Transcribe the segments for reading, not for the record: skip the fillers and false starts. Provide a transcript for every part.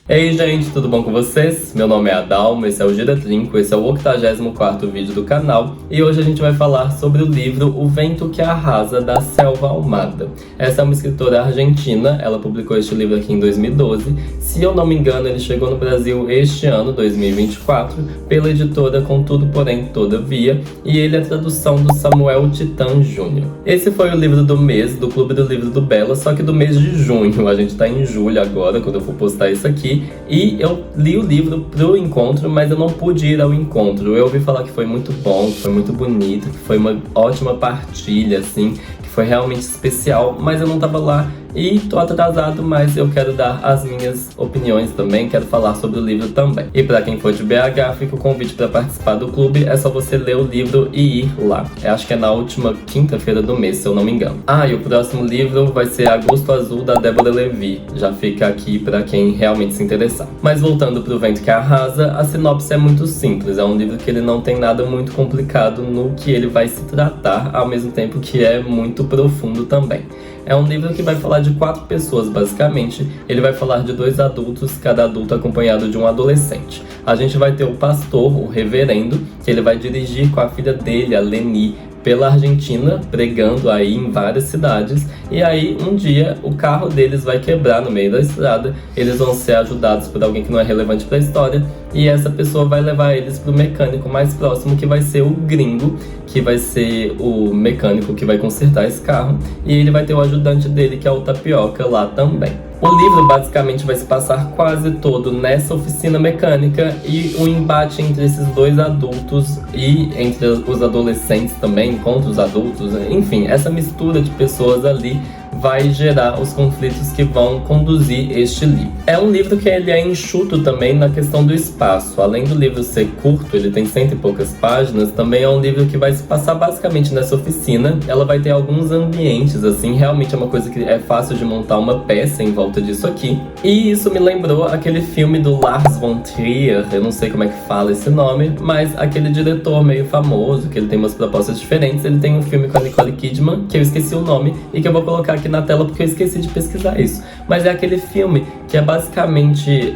Ei gente, tudo bom com vocês? Meu nome é Adalmo, esse é o Gira Trinco, esse é o 84º vídeo do canal e hoje a gente vai falar sobre o livro O Vento que Arrasa, da Selva Almada. Essa é uma escritora argentina, ela publicou este livro aqui em 2012. Se eu não me engano, ele chegou no Brasil este ano, 2024, pela editora Contudo Porém Todavia, e ele é a tradução do Samuel Titã Júnior. Esse foi o livro do mês, do Clube do Livro do Bela, só que do mês de junho. A gente tá em julho agora, quando eu for postar isso aqui. E eu li o livro pro encontro, mas eu não pude ir ao encontro. Eu ouvi falar que foi muito bom, que foi muito bonito, que foi uma ótima partilha, assim, que foi realmente especial, mas eu não tava lá. E tô atrasado, mas eu quero dar as minhas opiniões também, quero falar sobre o livro também. E pra quem for de BH, fica o convite pra participar do clube, é só você ler o livro e ir lá. Eu acho que é na última quinta-feira do mês, se eu não me engano. E o próximo livro vai ser Agosto Azul, da Débora Levi. Já fica aqui pra quem realmente se interessar. Mas voltando pro Vento que Arrasa, a sinopse é muito simples. É um livro que ele não tem nada muito complicado no que ele vai se tratar, ao mesmo tempo que é muito profundo também. É um livro que vai falar de 4 pessoas, basicamente. Ele vai falar de 2 adultos, cada adulto acompanhado de um adolescente. A gente vai ter o pastor, o reverendo, que ele vai dirigir com a filha dele, a Leni, pela Argentina, pregando aí em várias cidades. E aí, um dia, o carro deles vai quebrar no meio da estrada. Eles vão ser ajudados por alguém que não é relevante para a história. E essa pessoa vai levar eles pro mecânico mais próximo, que vai ser o gringo, que vai ser o mecânico que vai consertar esse carro. E ele vai ter o ajudante dele, que é o Tapioca, lá também. O livro basicamente vai se passar quase todo nessa oficina mecânica e o embate entre esses 2 adultos e entre os adolescentes também, contra os adultos, enfim, essa mistura de pessoas ali vai gerar os conflitos que vão conduzir este livro. É um livro que ele é enxuto também na questão do espaço. Além do livro ser curto, ele tem 100 e poucas páginas, também é um livro que vai se passar basicamente nessa oficina. Ela vai ter alguns ambientes, assim, realmente é uma coisa que é fácil de montar uma peça em volta disso aqui. E isso me lembrou aquele filme do Lars von Trier, eu não sei como é que fala esse nome, mas aquele diretor meio famoso, que ele tem umas propostas diferentes. Ele tem um filme com a Nicole Kidman, que eu esqueci o nome, e que eu vou colocar aqui na tela porque eu esqueci de pesquisar isso. Mas é aquele filme que é basicamente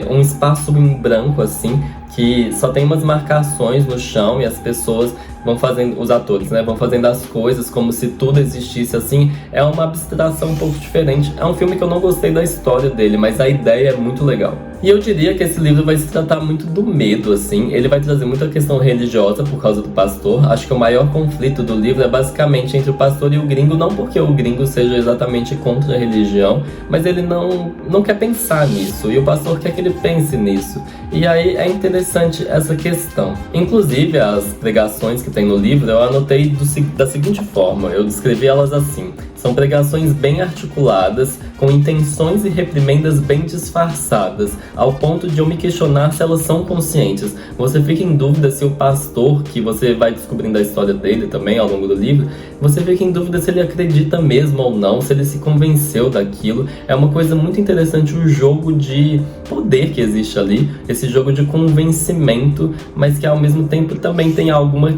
um espaço em branco, assim, que só tem umas marcações no chão e as pessoas vão fazendo, os atores, né, vão fazendo as coisas como se tudo existisse assim. É uma abstração um pouco diferente. É um filme que eu não gostei da história dele, mas a ideia é muito legal. E eu diria que esse livro vai se tratar muito do medo, assim. Ele vai trazer muita questão religiosa por causa do pastor. Acho que o maior conflito do livro é basicamente entre o pastor e o gringo, não porque o gringo seja exatamente contra a religião, mas ele não quer pensar nisso, e o pastor quer que ele pense nisso. E aí é interessante essa questão. Inclusive, as pregações que tem no livro, eu anotei da seguinte forma, eu descrevi elas assim: são pregações bem articuladas, com intenções e reprimendas bem disfarçadas, ao ponto de eu me questionar se elas são conscientes. Você fica em dúvida se o pastor, que você vai descobrindo a história dele também ao longo do livro, você fica em dúvida se ele acredita mesmo ou não, se ele se convenceu daquilo. É uma coisa muito interessante o jogo de poder que existe ali, esse jogo de convencimento, mas que ao mesmo tempo também tem alguma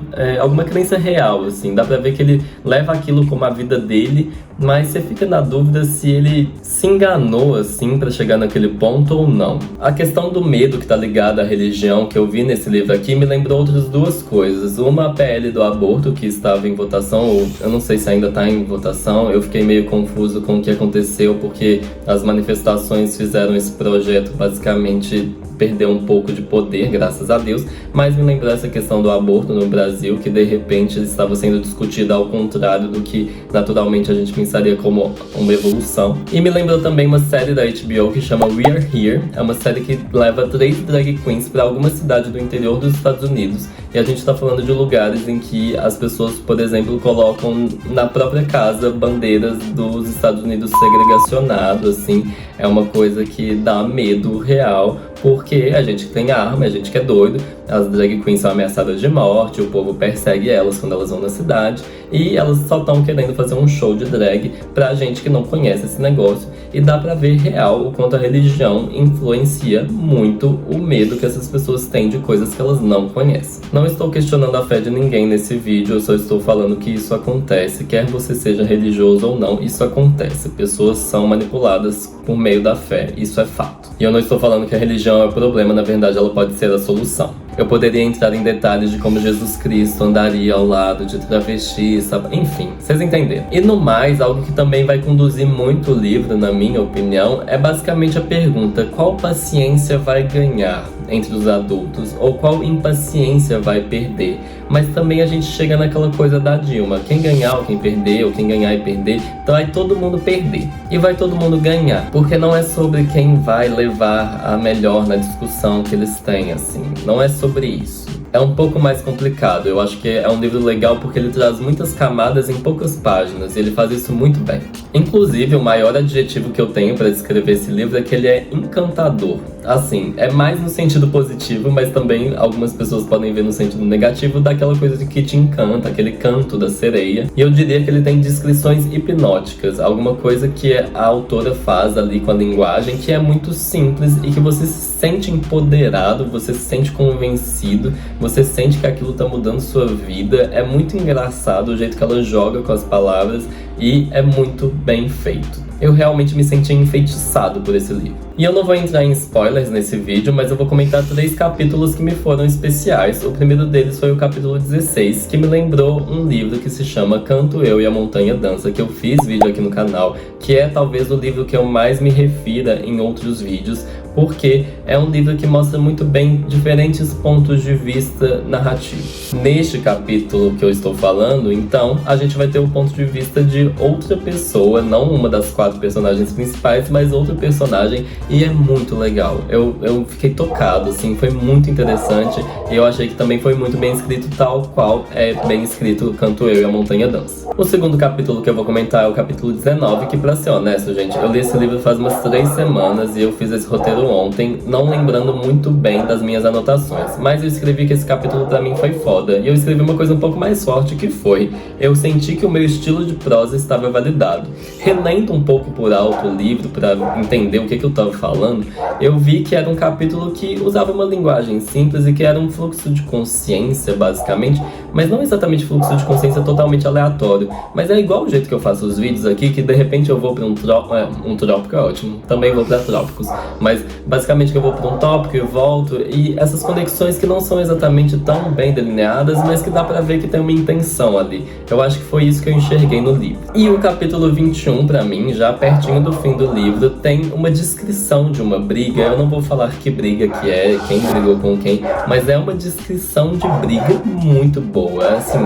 crença real, assim. Dá pra ver que ele leva aquilo como a vida dele, mas você fica na dúvida se ele se enganou, assim, pra chegar naquele ponto ou não. A questão do medo que tá ligada à religião, que eu vi nesse livro aqui, me lembrou outras 2 coisas. Uma, a PL do aborto, que estava em votação, ou eu não sei se ainda tá em votação. Eu fiquei meio confuso com o que aconteceu, porque as manifestações fizeram esse projeto basicamente perder um pouco de poder, graças a Deus, mas me lembrou essa questão do aborto no Brasil, que de repente estava sendo discutida ao contrário do que naturalmente a gente pensaria como uma evolução. E me lembrou também uma série da HBO que chama We Are Here. É uma série que leva 3 drag queens para alguma cidade do interior dos Estados Unidos. E a gente está falando de lugares em que as pessoas, por exemplo, colocam na própria casa bandeiras dos Estados Unidos segregacionado, assim. É uma coisa que dá medo real, porque a gente que tem arma, a gente que é doido, as drag queens são ameaçadas de morte, o povo persegue elas quando elas vão na cidade, e elas só estão querendo fazer um show de drag pra gente que não conhece esse negócio. E dá pra ver real o quanto a religião influencia muito o medo que essas pessoas têm de coisas que elas não conhecem. Não estou questionando a fé de ninguém nesse vídeo, eu só estou falando que isso acontece acontece, quer você seja religioso ou não, isso acontece. Pessoas são manipuladas por meio da fé, isso é fato. E eu não estou falando que a religião é o problema, na verdade ela pode ser a solução. Eu poderia entrar em detalhes de como Jesus Cristo andaria ao lado de travestis, enfim, vocês entenderam. E no mais, algo que também vai conduzir muito o livro, na minha opinião, é basicamente a pergunta: qual paciência vai ganhar entre os adultos? Ou qual impaciência vai perder? Mas também a gente chega naquela coisa da Dilma: quem ganhar ou quem perder, ou quem ganhar e perder, então vai todo mundo perder. E vai todo mundo ganhar. Porque não é sobre quem vai levar a melhor na discussão que eles têm, assim. Não é sobre isso. É um pouco mais complicado. Eu acho que é um livro legal porque ele traz muitas camadas em poucas páginas e ele faz isso muito bem. Inclusive, o maior adjetivo que eu tenho para descrever esse livro é que ele é encantador. Assim, é mais no sentido positivo, mas também algumas pessoas podem ver no sentido negativo, daquela coisa de que te encanta, aquele canto da sereia. E eu diria que ele tem descrições hipnóticas, alguma coisa que a autora faz ali com a linguagem que é muito simples e que você se sente empoderado, você se sente convencido, você sente que aquilo tá mudando sua vida. É muito engraçado o jeito que ela joga com as palavras e é muito bem feito. Eu realmente me senti enfeitiçado por esse livro. E eu não vou entrar em spoilers nesse vídeo, mas eu vou comentar 3 capítulos que me foram especiais. O primeiro deles foi o capítulo 16, que me lembrou um livro que se chama Canto Eu e a Montanha Dança, que eu fiz vídeo aqui no canal, que é talvez o livro que eu mais me refira em outros vídeos, porque é um livro que mostra muito bem diferentes pontos de vista narrativos. Neste capítulo que eu estou falando, então, a gente vai ter o ponto de vista de outra pessoa, não uma das 4 personagens principais, mas outra personagem, e é muito legal. Eu fiquei tocado, assim, foi muito interessante, e eu achei que também foi muito bem escrito, tal qual é bem escrito Canto Eu e a Montanha Dança. O segundo capítulo que eu vou comentar é o capítulo 19, que, pra ser honesto, gente, eu li esse livro faz umas 3 semanas, e eu fiz esse roteiro ontem, não lembrando muito bem das minhas anotações, mas eu escrevi que esse capítulo pra mim foi foda, e eu escrevi uma coisa um pouco mais forte, que foi: eu senti que o meu estilo de prosa estava validado. Relendo um pouco por alto o livro pra entender o que eu tava falando, eu vi que era um capítulo que usava uma linguagem simples e que era um fluxo de consciência, basicamente, mas não exatamente fluxo de consciência totalmente aleatório, mas é igual o jeito que eu faço os vídeos aqui, que de repente eu vou pra um trópico é ótimo, também vou pra trópicos, mas basicamente que eu vou pra um tópico e volto, e essas conexões que não são exatamente tão bem delineadas, mas que dá pra ver que tem uma intenção ali. Eu acho que foi isso que eu enxerguei no livro. E o capítulo 21, pra mim, já pertinho do fim do livro, tem uma descrição de uma briga. Eu não vou falar que briga que é, quem brigou com quem, mas é uma descrição de briga muito boa. Assim,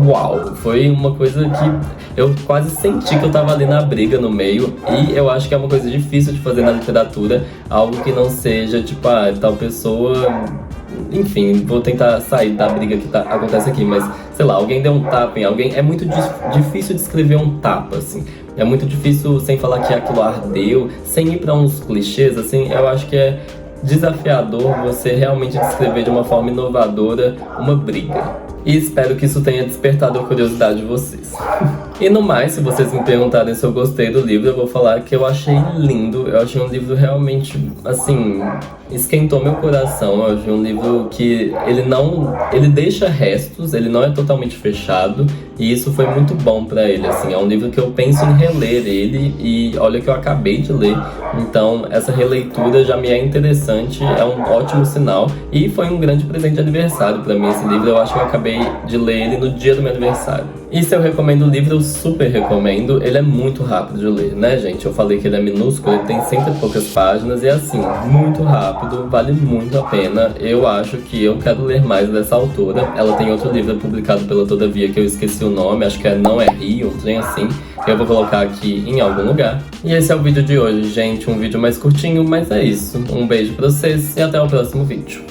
uau! Foi uma coisa que eu quase senti que eu tava ali na briga no meio, e eu acho que é uma coisa difícil de fazer na literatura, algo que não seja tipo, tal pessoa... Enfim, vou tentar sair da briga que acontece aqui, mas, sei lá, alguém deu um tapa em alguém. É muito difícil descrever um tapa, assim. É muito difícil, sem falar que aquilo ardeu, sem ir pra uns clichês, assim. Eu acho que é desafiador você realmente descrever de uma forma inovadora uma briga. E espero que isso tenha despertado a curiosidade de vocês. E no mais, se vocês me perguntarem se eu gostei do livro, eu vou falar que eu achei lindo. Eu achei um livro realmente, assim, esquentou meu coração. Eu achei um livro que ele deixa restos, ele não é totalmente fechado, e isso foi muito bom pra ele, assim. É um livro que eu penso em reler ele, e olha que eu acabei de ler, então essa releitura já me é interessante, é um ótimo sinal, e foi um grande presente de aniversário pra mim esse livro. Eu acho que eu acabei de ler ele no dia do meu aniversário. E se eu recomendo o livro, eu super recomendo. Ele é muito rápido de ler, né, gente? Eu falei que ele é minúsculo, ele tem 100 e poucas páginas, e é assim, muito rápido, vale muito a pena. Eu acho que eu quero ler mais dessa autora. Ela tem outro livro publicado pela Todavia, que eu esqueci o nome, acho que é Não é Rio, um trem assim. Eu vou colocar aqui em algum lugar. E esse é o vídeo de hoje, gente, um vídeo mais curtinho, mas é isso. Um beijo pra vocês e até o próximo vídeo.